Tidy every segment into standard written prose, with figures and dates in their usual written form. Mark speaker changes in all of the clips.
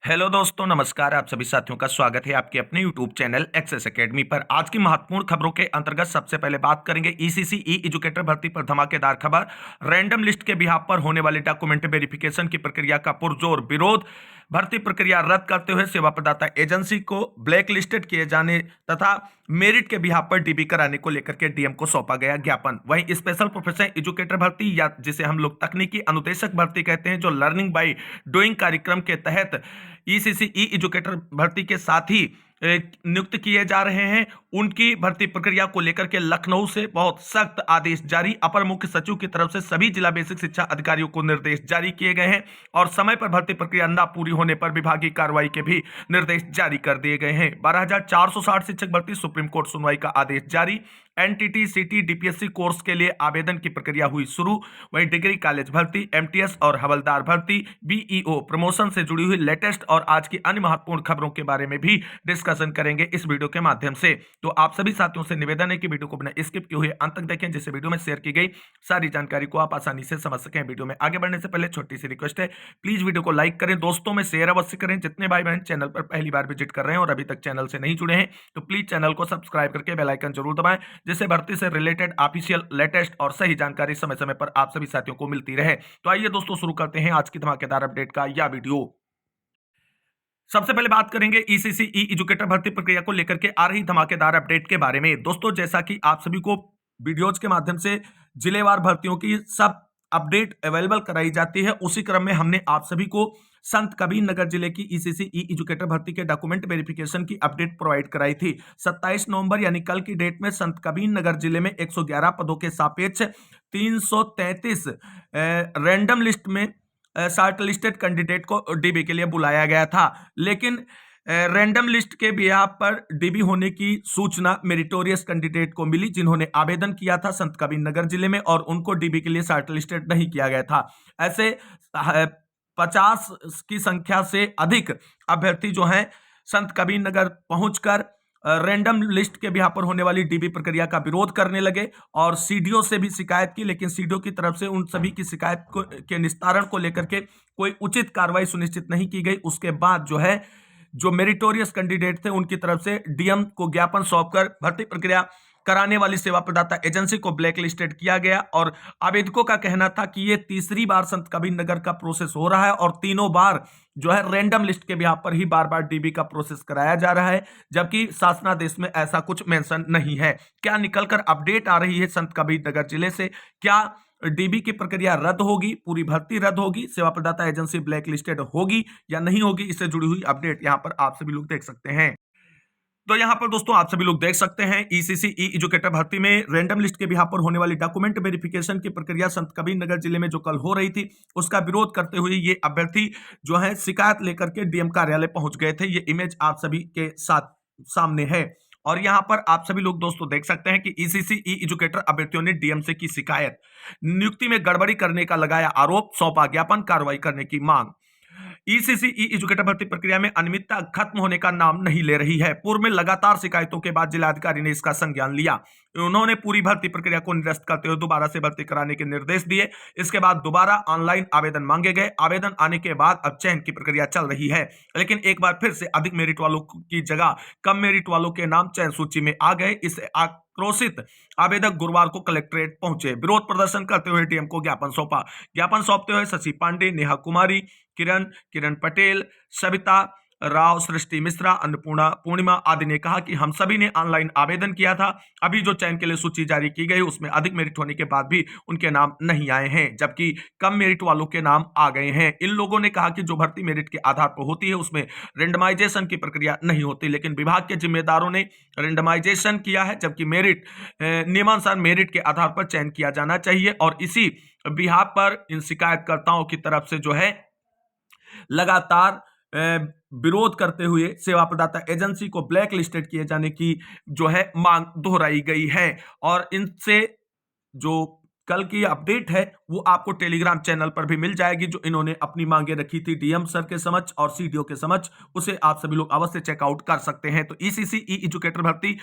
Speaker 1: Hello दोस्तों, नमस्कार। आप सभी साथियों का स्वागत है आपके अपने यूट्यूब चैनल एक्सेस एकेडमी पर। आज की महत्वपूर्ण खबरों के अंतर्गत सबसे पहले बात करेंगे ईसीसी ई एजुकेटर भर्ती पर धमाकेदार खबर। रैंडम लिस्ट के बिहाफ पर होने वाली डॉक्यूमेंट वेरिफिकेशन की प्रक्रिया का पुरजोर विरोध। भर्ती प्रक्रिया रद्द करते हुए सेवा प्रदाता एजेंसी को ब्लैक लिस्टेड किए जाने तथा मेरिट के बिहाफ पर डीबी कराने को लेकर के डीएम को सौंपा गया ज्ञापन। वहीं स्पेशल प्रोफेशनल एजुकेटर भर्ती या जिसे हम लोग तकनीकी अनुदेशक भर्ती कहते हैं, जो लर्निंग बाय डूइंग कार्यक्रम के तहत ईसीसी ई एजुकेटर भर्ती के साथ ही नियुक्त किए जा रहे हैं, उनकी भर्ती प्रक्रिया को लेकर के लखनऊ से बहुत सख्त आदेश जारी। अपर मुख्य सचिव की तरफ से सभी जिला बेसिक शिक्षा अधिकारियों को निर्देश जारी किए गए हैं और समय पर भर्ती प्रक्रिया न पूरी होने पर विभागीय कार्रवाई के भी निर्देश जारी कर दिए गए हैं। 12,460 शिक्षक भर्ती सुप्रीम कोर्ट सुनवाई का आदेश जारी। एनटीटी सीटी डीपीएससी कोर्स के लिए आवेदन की प्रक्रिया हुई शुरू। वहीं डिग्री कॉलेज भर्ती, एमटीएस और हवलदार भर्ती, बीईओ प्रमोशन से जुड़ी हुई लेटेस्ट और आज की अन्य महत्वपूर्ण खबरों के बारे में भी डिस्कशन करेंगे इस वीडियो के माध्यम से। तो आप सभी साथियों से निवेदन है कि वीडियो को बिना स्किप किए हुए अंत तक देखें, जिससे वीडियो में शेयर की गई सारी जानकारी को आप आसानी से समझ सकें। वीडियो में आगे बढ़ने से पहले छोटी सी रिक्वेस्ट है, प्लीज वीडियो को लाइक करें, दोस्तों में शेयर अवश्य करें। जितने भाई बहन चैनल पर पहली बार विजिट कर रहे हैं और अभी तक चैनल से नहीं जुड़े हैं, तो प्लीज चैनल को सब्सक्राइब करके बेल आइकन जरूर दबाएं, जिससे भर्ती से रिलेटेड ऑफिशियल लेटेस्ट और सही जानकारी समय समय पर आप सभी साथियों को मिलती रहे। तो आइए दोस्तों, शुरू करते हैं आज की धमाकेदार अपडेट का यह वीडियो। सबसे पहले बात करेंगे ईसीसी ई एजुकेटर भर्ती प्रक्रिया को लेकर के आ रही धमाकेदार अपडेट के बारे में। दोस्तों, जैसा कि आप सभी को वीडियोज के माध्यम से जिलेवार भर्तियों की सब अपडेट अवेलेबल कराई जाती है, उसी क्रम में हमने आप सभी को संत कबीर नगर जिले की ईसीसी ई एजुकेटर भर्ती के डॉक्यूमेंट वेरिफिकेशन की अपडेट प्रोवाइड कराई थी। 27 नवंबर यानी कल की डेट में संत कबीर नगर जिले में 111 पदों के सापेक्ष 333 रैंडम लिस्ट में शॉर्ट लिस्टेड कैंडिडेट को डीबी के लिए बुलाया गया था। लेकिन रैंडम लिस्ट के बिहाफ पर डीबी होने की सूचना मेरिटोरियस कैंडिडेट को मिली, जिन्होंने आवेदन किया था संत कबीर नगर जिले में, और उनको डीबी के लिए शॉर्ट लिस्टेड नहीं किया गया था। ऐसे 50 की संख्या से अधिक अभ्यर्थी जो हैं संत कबीर नगर पहुंचकर रैंडम लिस्ट के बिहाफ पर होने वाली डीबी प्रक्रिया का विरोध करने लगे और सीडीओ से भी शिकायत की, लेकिन सीडीओ की तरफ से उन सभी की शिकायत के निस्तारण को लेकर के कोई उचित कार्रवाई सुनिश्चित नहीं की गई। उसके बाद जो मेरिटोरियस कैंडिडेट थे, उनकी तरफ से डीएम को ज्ञापन सौंपकर भर्ती प्रक्रिया कराने वाली सेवा प्रदाता एजेंसी को ब्लैक लिस्टेड किया गया। और आवेदकों का कहना था कि यह तीसरी बार संत कबीर नगर का प्रोसेस हो रहा है और तीनों बार जो है रैंडम लिस्ट के बिहाफ पर ही बार बार डीबी का प्रोसेस कराया जा रहा है, जबकि शासनादेश में ऐसा कुछ मेंशन नहीं है। क्या निकलकर अपडेट आ रही है संत कबीर नगर जिले से? क्या डीबी की प्रक्रिया रद्द होगी, पूरी भर्ती रद्द होगी, सेवा प्रदाता एजेंसी ब्लैक लिस्टेड होगी या नहीं होगी? इससे जुड़ी हुई अपडेट यहां पर आप सभी लोग देख सकते हैं। तो यहां पर दोस्तों आप सभी लोग देख सकते हैं, ईसीसी ई एजुकेटर भर्ती में रैंडम लिस्ट के बिहाफ पर होने वाली डॉक्यूमेंट वेरिफिकेशन की प्रक्रिया संत कबीर नगर जिले में जो कल हो रही थी, उसका विरोध करते हुए ये अभ्यर्थी जो है शिकायत लेकर के डीएम कार्यालय पहुंच गए थे। ये इमेज आप सभी के साथ सामने है और यहां पर आप सभी लोग दोस्तों देख सकते हैं कि ईसीसी ई एजुकेटर अभ्यर्थियों ने डीएम से की शिकायत, नियुक्ति में गड़बड़ी करने का लगाया आरोप, सौंपा ज्ञापन, कार्रवाई करने की मांग। ईसीसी ई एजुकेटर भर्ती प्रक्रिया में अनियमितता खत्म होने का नाम नहीं ले रही है। पूर्व में लगातार शिकायतों के बाद जिलाधिकारी ने इसका संज्ञान लिया। उन्होंने पूरी भर्ती प्रक्रिया को निरस्त करते हुए दोबारा से भर्ती कराने के निर्देश दिए। इसके बाद दोबारा ऑनलाइन आवेदन मांगे गए। आवेदन आने के बाद अब चयन की प्रक्रिया चल रही है, लेकिन एक बार फिर से अधिक मेरिट वालों की जगह कम मेरिट वालों के नाम चयन सूची में आ गए। इससे आक्रोशित आवेदक गुरुवार को कलेक्ट्रेट पहुंचे। विरोध प्रदर्शन करते हुए डीएम को ज्ञापन सौंपा। ज्ञापन सौंपते हुए शशि पांडे, नेहा कुमारी, किरण पटेल, सविता राव, सृष्टि मिश्रा, अन्नपूर्णा, पूर्णिमा आदि ने कहा कि हम सभी ने ऑनलाइन आवेदन किया था। अभी जो चयन के लिए सूची जारी की गई उसमें अधिक मेरिट होने के बाद भी उनके नाम नहीं आए हैं, जबकि कम मेरिट वालों के नाम आ गए हैं। इन लोगों ने कहा कि जो भर्ती मेरिट के आधार पर होती है उसमें रेंडमाइजेशन की प्रक्रिया नहीं होती, लेकिन विभाग के जिम्मेदारों ने रेंडमाइजेशन किया है, जबकि मेरिट नियमानुसार मेरिट के आधार पर चयन किया जाना चाहिए। और इसी बिहाफ पर इन शिकायतकर्ताओं की तरफ से जो है लगातार विरोध करते हुए सेवा प्रदाता एजेंसी को ब्लैक लिस्टेड किए जाने की जो है मांग दोहराई गई है। और इनसे जो कल की अपडेट है वो आपको टेलीग्राम चैनल पर भी मिल जाएगी, जो इन्होंने अपनी मांगे रखी थी डीएम सर के समक्ष और सीडीओ के समक्ष, उसे आप सभी लोग अवश्य चेकआउट कर सकते हैं। तो ईसीसी ई एजुकेटर भर्ती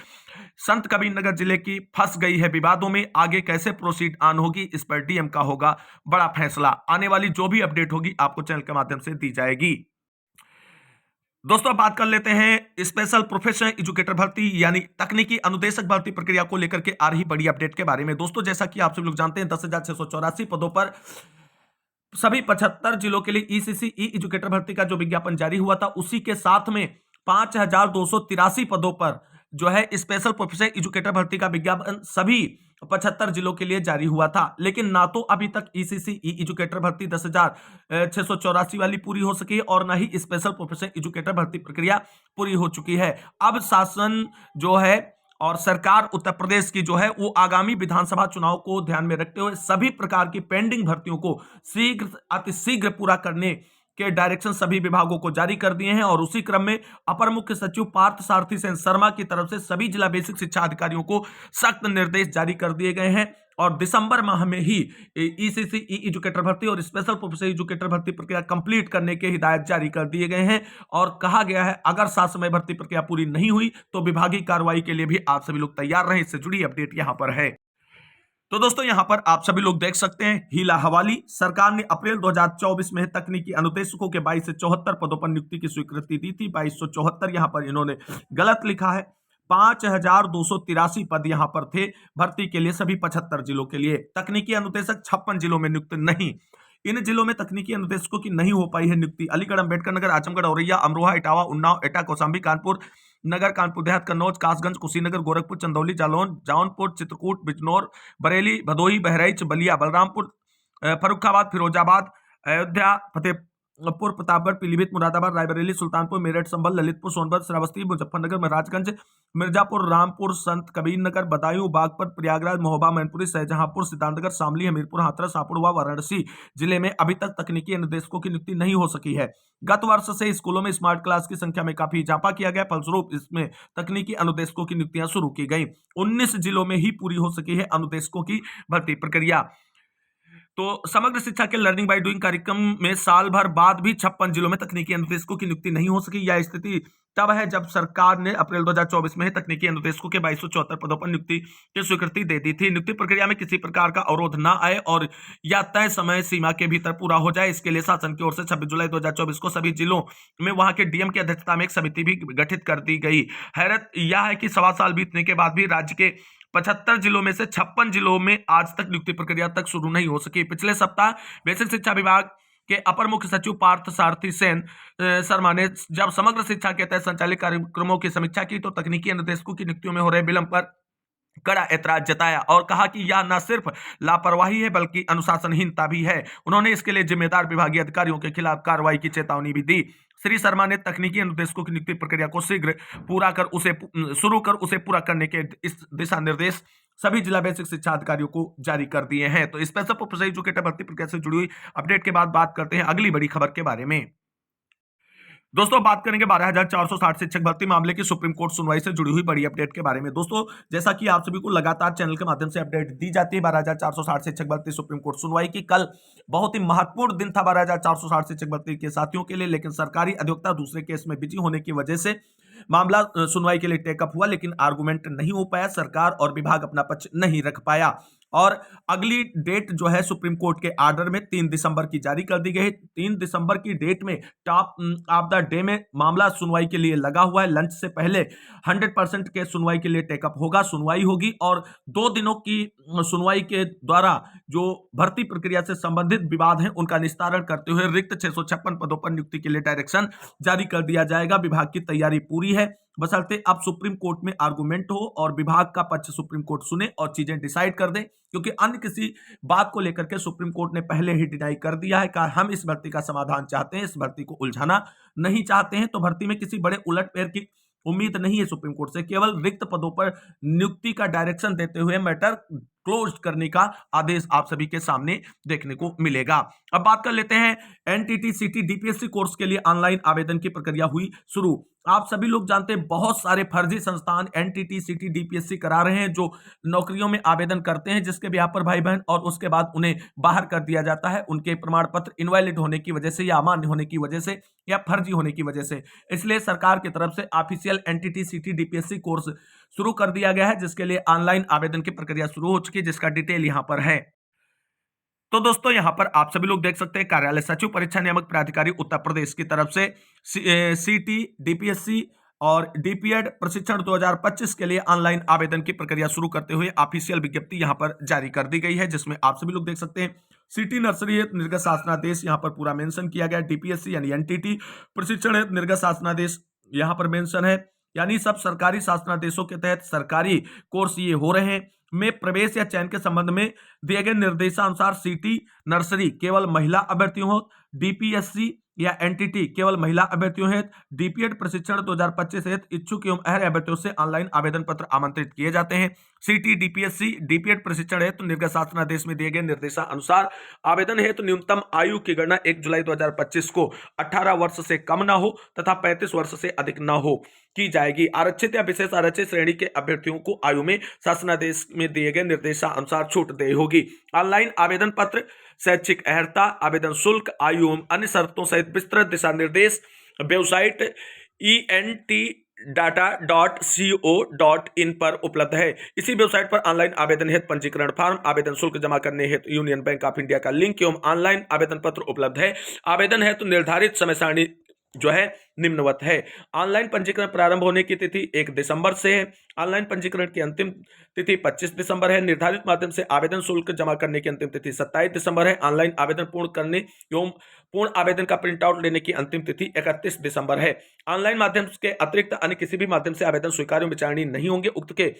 Speaker 1: संत कबीर नगर जिले की फंस गई है विवादों में, आगे कैसे प्रोसीड ऑन होगी इस पर डीएम का होगा बड़ा फैसला। आने वाली जो भी अपडेट होगी आपको चैनल के माध्यम से दी जाएगी। दोस्तों अब बात कर लेते हैं स्पेशल प्रोफेशनल एजुकेटर भर्ती यानी तकनीकी अनुदेशक भर्ती प्रक्रिया को लेकर के आ रही बड़ी अपडेट के बारे में। दोस्तों जैसा कि आप सभी लोग जानते हैं 10,684 पदों पर सभी 75 जिलों के लिए ईसीसी ई एजुकेटर भर्ती का जो विज्ञापन जारी हुआ था, उसी के साथ में 5,283 पदों पर जो है स्पेशल प्रोफेशनल एजुकेटर भर्ती का विज्ञापन सभी 75 जिलों के लिए जारी हुआ था। लेकिन ना तो अभी तक ईसीसी ई एजुकेटर भर्ती 10,684 वाली पूरी हो सकी और ना ही स्पेशल प्रोफेशनल एजुकेटर भर्ती प्रक्रिया पूरी हो चुकी है। अब शासन जो है और सरकार उत्तर प्रदेश की जो है वो आगामी विधानसभा चुनाव को ध्यान में रखते हुए सभी प्रकार की पेंडिंग भर्तियों को शीघ्र अतिशीघ्र पूरा करने के डायरेक्शन सभी विभागों को जारी कर दिए हैं। और उसी क्रम में अपर मुख्य सचिव पार्थ सारथी सेन शर्मा की तरफ से सभी जिला बेसिक शिक्षा अधिकारियों को सख्त निर्देश जारी कर दिए गए हैं और दिसंबर माह में ही ईसीसी ई एजुकेटर भर्ती और स्पेशल प्रोफेशनल एजुकेटर भर्ती प्रक्रिया कंप्लीट करने के हिदायत जारी कर दिए गए हैं। और कहा गया है अगर सात समय भर्ती प्रक्रिया पूरी नहीं हुई तो विभागीय कार्रवाई के लिए भी आप सभी लोग तैयार रहें। इससे जुड़ी अपडेट यहां पर है। तो दोस्तों यहां पर आप सभी लोग देख सकते हैं हीला हवाली। सरकार ने अप्रैल 2024 में तकनीकी अनुदेशकों के 22 से 74 पदों पर नियुक्ति की स्वीकृति दी थी। 2274 यहां पर इन्होंने गलत लिखा है। 5,283 पद यहां पर थे भर्ती के लिए सभी 75 जिलों के लिए। तकनीकी अनुदेशक 56 जिलों में नियुक्त नहीं। इन जिलों में तकनीकी अनुदेशकों की नहीं हो पाई है नियुक्ति। अलीगढ़, अंबेडकर नगर, आजमगढ़, औरैया, अमरोहा, इटावा, उन्नाव, एटा, कौशाम्बी, कानपुर नगर, कानपुर देहात, कन्नौज, कासगंज, कुशीनगर, गोरखपुर, चंदौली, जालौन, जौनपुर, चित्रकूट, बिजनौर, बरेली, भदोही, बहराइच, बलिया, बलरामपुर, फर्रुखाबाद, फिरोजाबाद, अयोध्या, फतेहपुर, प्रतापगढ़, पीलीभीत, मुरादाबाद, रायबरेली, सुल्तानपुर, मेरठ, संभल, ललितपुर, सोनभद्र, श्रावस्ती, मुजफ्फरनगर, महाराजगंज, मिर्जापुर, रामपुर, संत कबीर नगर, बदायूं, बागपत, प्रयागराज, महोबा, मैनपुरी, शाहजहांपुर, सिद्धार्थनगर, शामली, हमीरपुर, हाथरस, हापुड़ व वाराणसी जिले में अभी तक तकनीकी अनुदेशकों की नियुक्ति नहीं हो सकी है। गत वर्ष से स्कूलों में स्मार्ट क्लास की संख्या में काफी इजाफा किया गया, फलस्वरूप इसमें तकनीकी अनुदेशकों की नियुक्तियां शुरू की गई। 19 जिलों में ही पूरी हो सकी है अनुदेशकों की भर्ती प्रक्रिया। तो समग्र शिक्षा के लर्निंग बाय डूइंग कार्यक्रम में साल भर बाद भी 56 जिलों में तकनीकी अनुदेशकों की नियुक्ति नहीं हो सकी। यह स्थिति तब है जब सरकार ने अप्रैल 2024 में तकनीकी अनुदेशकों के 2274 पदों पर नियुक्ति की स्वीकृति दे दी थी। नियुक्ति प्रक्रिया में किसी प्रकार का अवरोध न आए और या तय समय सीमा के भीतर पूरा हो जाए, इसके लिए शासन की ओर से 26 जुलाई 2024 को सभी जिलों में वहां के डीएम की अध्यक्षता में एक समिति भी गठित कर दी गई। हैरत यह है कि 1.25 साल बीतने के बाद भी राज्य के 75 जिलों में से 56 जिलों में आज तक नियुक्ति प्रक्रिया तक शुरू नहीं हो सकी। पिछले सप्ताह बेसिक शिक्षा विभाग के अपर मुख्य सचिव पार्थ सारथी सेन शर्मा ने जब समग्र शिक्षा के तहत संचालित कार्यक्रमों की समीक्षा की तो तकनीकी अनुदेशकों की नियुक्तियों में हो रहे विलंब पर कड़ा ऐतराज जताया और कहा कि यह न सिर्फ लापरवाही है बल्कि अनुशासनहीनता भी है। उन्होंने इसके लिए जिम्मेदार विभागीय अधिकारियों के खिलाफ कार्रवाई की चेतावनी भी दी। श्री शर्मा ने तकनीकी अनुदेशकों की नियुक्ति प्रक्रिया को शीघ्र शुरू कर उसे पूरा करने के इस दिशा निर्देश सभी जिला बेसिक शिक्षा अधिकारियों को जारी कर दिए हैं। तो स्पेशल प्रोफेशनल एजुकेटर भर्ती प्रक्रिया से जुड़ी हुई अपडेट के बाद बात करते हैं अगली बड़ी खबर के बारे में। दोस्तों बात करेंगे 12,460 शिक्षक भर्ती मामले की सुप्रीम कोर्ट सुनवाई से जुड़ी हुई बड़ी अपडेट के बारे में। दोस्तों जैसा कि आप सभी को लगातार चैनल के माध्यम से अपडेट दी जाती है, 12,460 शिक्षक भर्ती सुप्रीम कोर्ट सुनवाई की कल बहुत ही महत्वपूर्ण दिन था 12,460 शिक्षक भर्ती के साथियों के लिए, लेकिन सरकारी अधिवक्ता दूसरे केस में बिजी होने की वजह से मामला सुनवाई के लिए टेकअप हुआ, लेकिन आर्गुमेंट नहीं हो पाया। सरकार और विभाग अपना पक्ष नहीं रख पाया और अगली डेट जो है सुप्रीम कोर्ट के आर्डर में 3 दिसंबर की जारी कर दी गई। 3 दिसंबर की डेट में टॉप ऑफ द डे में मामला सुनवाई के लिए लगा हुआ है। लंच से पहले 100% के सुनवाई के लिए टेकअप होगा, सुनवाई होगी और 2 दिनों की सुनवाई के द्वारा जो भर्ती प्रक्रिया से संबंधित विवाद हैं उनका निस्तारण करते हुए रिक्त 656 पदों पर नियुक्ति के लिए डायरेक्शन जारी कर दिया जाएगा। विभाग की तैयारी पूरी है, बशर्ते अब सुप्रीम कोर्ट में आर्गुमेंट हो और विभाग का पक्ष सुप्रीम कोर्ट सुने और चीजें डिसाइड कर दे, क्योंकि अन्य किसी बात को लेकर के सुप्रीम कोर्ट ने पहले ही डिनाई कर दिया है कि हम इस भर्ती का समाधान चाहते हैं, इस भर्ती को उलझाना नहीं चाहते हैं। तो भर्ती में किसी बड़े उलटफेर की उम्मीद नहीं है सुप्रीम कोर्ट से, केवल रिक्त पदों पर नियुक्ति का डायरेक्शन देते हुए मैटर क्लोज करने का आदेश आप सभी के सामने देखने को मिलेगा। अब बात कर लेते हैं एनटीटी सीटी डीपीएससी कोर्स के लिए ऑनलाइन आवेदन की प्रक्रिया हुई शुरू। आप सभी लोग जानते हैं बहुत सारे फर्जी संस्थान एनटीटी सीटी डीपीएससी करा रहे हैं, जो नौकरियों में आवेदन करते हैं जिसके ब्याह पर भाई बहन और उसके बाद उन्हें बाहर कर दिया जाता है उनके प्रमाण पत्र इनवैलिड होने की वजह से या अमान्य होने की वजह से या फर्जी होने की वजह से। इसलिए सरकार की तरफ से ऑफिशियल एनटीटी सीटी डीपीएससी कोर्स शुरू कर दिया गया है, जिसके लिए ऑनलाइन आवेदन की प्रक्रिया शुरू हो चुकी है, जिसका डिटेल यहां पर है। तो दोस्तों यहां पर आप सभी लोग देख सकते हैं कार्यालय सचिव परीक्षा नियामक प्राधिकारी उत्तर प्रदेश की तरफ से सीटी डीपीएससी और डीपीएड प्रशिक्षण 2025 के लिए ऑनलाइन आवेदन की प्रक्रिया शुरू करते हुए ऑफिशियल विज्ञप्ति यहां पर जारी कर दी गई है, जिसमें आप सभी लोग देख सकते हैं सिटी नर्सरी हेतु निर्गत शासनादेश यहां पर पूरा मेंशन किया गया। डीपीएससी यानी एनटीटी प्रशिक्षण हेतु निर्गत शासनादेश यहां पर मेंशन है, यानी सब सरकारी शासनादेशों के तहत सरकारी कोर्स ये हो रहे हैं। में प्रवेश या चयन के संबंध में दिए गए निर्देशानुसार सिटी नर्सरी केवल महिला अभ्यर्थियों हो, डीपीएससी या एनटीटी केवल महिला अभ्यर्थियों हेतु, डीपीएड प्रशिक्षण 2025 हेतु इच्छुक एवं अहर अभ्यर्थियों से ऑनलाइन आवेदन पत्र आमंत्रित किए जाते हैं। सीटी डीपीएससी डीपीएड प्रशिक्षण हेतु निर्गत शासनादेश में दिए गए निर्देशानुसार आवेदन हेतु न्यूनतम आयु की गणना 1 जुलाई 2025 को 18 वर्ष से कम न हो तथा 35 वर्ष से अधिक न हो की जाएगी। आरक्षित या विशेष आरक्षित श्रेणी के अभ्यर्थियों को आयु में शासनादेश में दिए गए निर्देशानुसार छूट देनी होगी। ऑनलाइन आवेदन पत्र, शैक्षिक अर्हता, आवेदन शुल्क, आयु एवं अन्य शर्तों सहित विस्तृत दिशा निर्देश वेबसाइट entdata.co.in पर उपलब्ध है। इसी वेबसाइट पर ऑनलाइन आवेदन हेतु पंजीकरण फॉर्म, आवेदन शुल्क जमा करने हेतु यूनियन बैंक ऑफ इंडिया का लिंक एवं ऑनलाइन आवेदन पत्र उपलब्ध है। आवेदन हेतु निर्धारित समय सारणी जो है निम्नवत है। ऑनलाइन पंजीकरण प्रारंभ होने की तिथि 1 दिसंबर से है। ऑनलाइन पंजीकरण की अंतिम तिथि 25 दिसंबर है। निर्धारित माध्यम से आवेदन शुल्क जमा करने की अंतिम तिथि 27 दिसंबर है। ऑनलाइन आवेदन पूर्ण करने एवं पूर्ण आवेदन का प्रिंट आउट लेने की अंतिम तिथि 31 दिसंबर है। ऑनलाइन माध्यम के अतिरिक्त अन्य किसी भी माध्यम से आवेदन स्वीकार्य एवं विचारणीय नहीं होंगे। उक्त के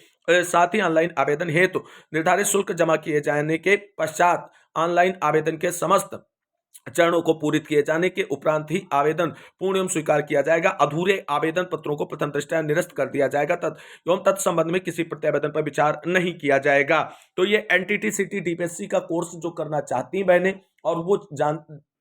Speaker 1: साथ ही ऑनलाइन आवेदन हेतु निर्धारित शुल्क जमा किए जाने के पश्चात ऑनलाइन आवेदन के समस्त चरणों को पूरित किए जाने के उपरांत ही आवेदन पूर्ण एवं स्वीकार किया जाएगा। अधूरे आवेदन पत्रों को प्रथम दृष्टया निरस्त कर दिया जाएगा एवं तत्संबंध में किसी प्रत्यावेदन पर विचार नहीं किया जाएगा। तो ये एनटीटी सिटी डीपीएससी का कोर्स जो करना चाहती बहनें और वो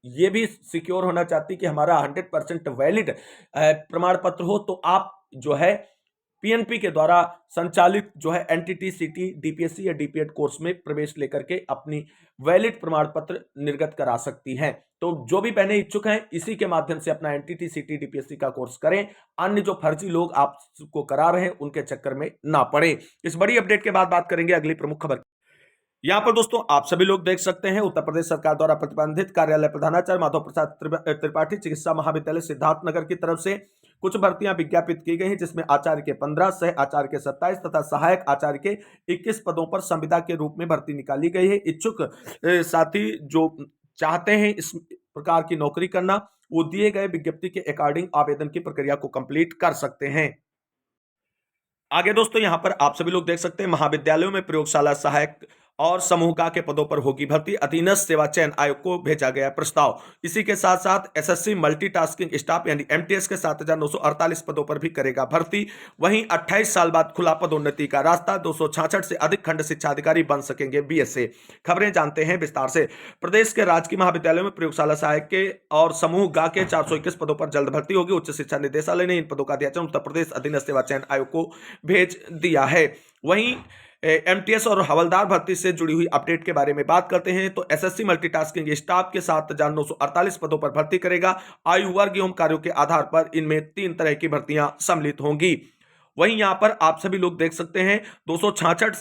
Speaker 1: ये भी सिक्योर होना चाहती कि हमारा 100% वैलिड प्रमाण पत्र हो, तो आप जो है पीएनपी के द्वारा संचालित जो है एनटीटी सिटी डीपीएससी या डीपीएड कोर्स में प्रवेश लेकर के अपनी वैलिड प्रमाण पत्र निर्गत करा सकती हैं। तो जो भी बहनें इच्छुक हैं इसी के माध्यम से अपना एनटीटी सिटी डीपीएससी का कोर्स करें। अन्य जो फर्जी लोग आपको करा रहे हैं उनके चक्कर में ना पड़े। इस बड़ी अपडेट के बाद बात करेंगे अगली प्रमुख खबर। यहाँ पर दोस्तों आप सभी लोग देख सकते हैं उत्तर प्रदेश सरकार द्वारा प्रतिबंधित कार्यालय प्रधानाचार्य माधव प्रसाद त्रिपाठी चिकित्सा महाविद्यालय सिद्धार्थनगर की तरफ से कुछ भर्तियां विज्ञापित की गई हैं, जिसमें आचार्य के 15, सह आचार्य के 27 तथा सहायक आचार्य के 21 पदों पर संविदा के रूप में भर्ती निकाली गई है। इच्छुक साथी जो चाहते हैं इस प्रकार की नौकरी करना, वो दिए गए विज्ञप्ति के अकॉर्डिंग आवेदन की प्रक्रिया को कंप्लीट कर सकते हैं। आगे दोस्तों यहां पर आप सभी लोग देख सकते हैं महाविद्यालयों में प्रयोगशाला सहायक और समूह का के पदों पर होगी भर्ती। अधीनस्थ सेवा चयन आयोग को भेजा गया प्रस्ताव। इसी के साथ साथ एसएससी मल्टीटास्किंग स्टाफ यानी एमटीएस के 7,948 पदों पर भी करेगा भर्ती। वहीं 28 साल बाद खुला पदोन्नति का रास्ता। 266 से अधिक खंड शिक्षा अधिकारी बन सकेंगे बीएसए। खबरें जानते हैं विस्तार से। प्रदेश के राजकीय महाविद्यालयों में प्रयोगशाला सहायक के और समूह गा के 421 पदों पर जल्द भर्ती होगी। उच्च शिक्षा निदेशालय ने इन पदों का अध्ययन उत्तर प्रदेश अधीनस्थ सेवा चयन आयोग को भेज दिया है। वहीं एमटीएस और हवलदार भर्ती से जुड़ी हुई अपडेट के बारे में बात करते हैं तो एसएससी मल्टीटास्किंग स्टाफ के 7,948 पदों पर भर्ती करेगा। आयु वर्ग एवं कार्यों के आधार पर इनमें 3 तरह की भर्तियां सम्मिलित होंगी। वहीं यहां पर आप सभी लोग देख सकते हैं 266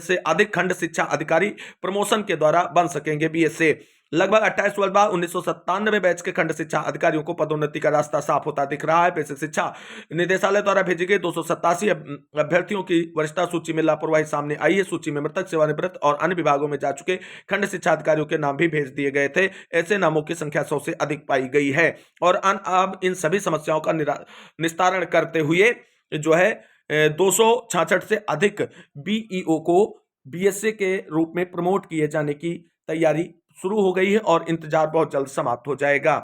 Speaker 1: से अधिक खंड शिक्षा अधिकारी प्रमोशन के द्वारा बन सकेंगे बीएसए। लगभग 28 वर्ष बाद 1997 बैच के खंड शिक्षा अधिकारियों को पदोन्नति का रास्ता साफ होता दिख रहा है। बेसिक शिक्षा निदेशालय द्वारा भेजी गई 287 अभ्यर्थियों की वरिष्ठता सूची में लापरवाही सामने आई है। सूची में मृतक, सेवानिवृत्त और अन्य विभागों में जा चुके खंड शिक्षा अधिकारियों के नाम भी भेज दिए गए थे। ऐसे नामों की संख्या 100 से अधिक पाई गई है और अब इन सभी समस्याओं का निस्तारण करते हुए जो है 266 से अधिक बीईओ को बीएसए के रूप में प्रमोट किए जाने की तैयारी शुरू हो गई है और इंतजार बहुत जल्द समाप्त हो जाएगा।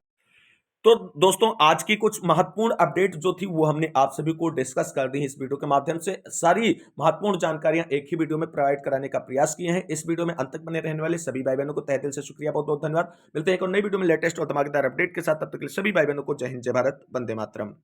Speaker 1: तो दोस्तों आज की कुछ महत्वपूर्ण अपडेट जो थी वो हमने आप सभी को डिस्कस कर दी है इस वीडियो के माध्यम से। सारी महत्वपूर्ण जानकारियां एक ही वीडियो में प्रोवाइड कराने का प्रयास किए हैं। इस वीडियो में अंत तक बने रहने वाले सभी भाई बहनों को तहे दिल से शुक्रिया, बहुत बहुत धन्यवाद। मिलते हैं एक और नई वीडियो में लेटेस्ट और धमाकेदार अपडेट के साथ। तब तक के लिए सभी भाई बहनों को जय हिंद, जय भारत, वंदे मातरम।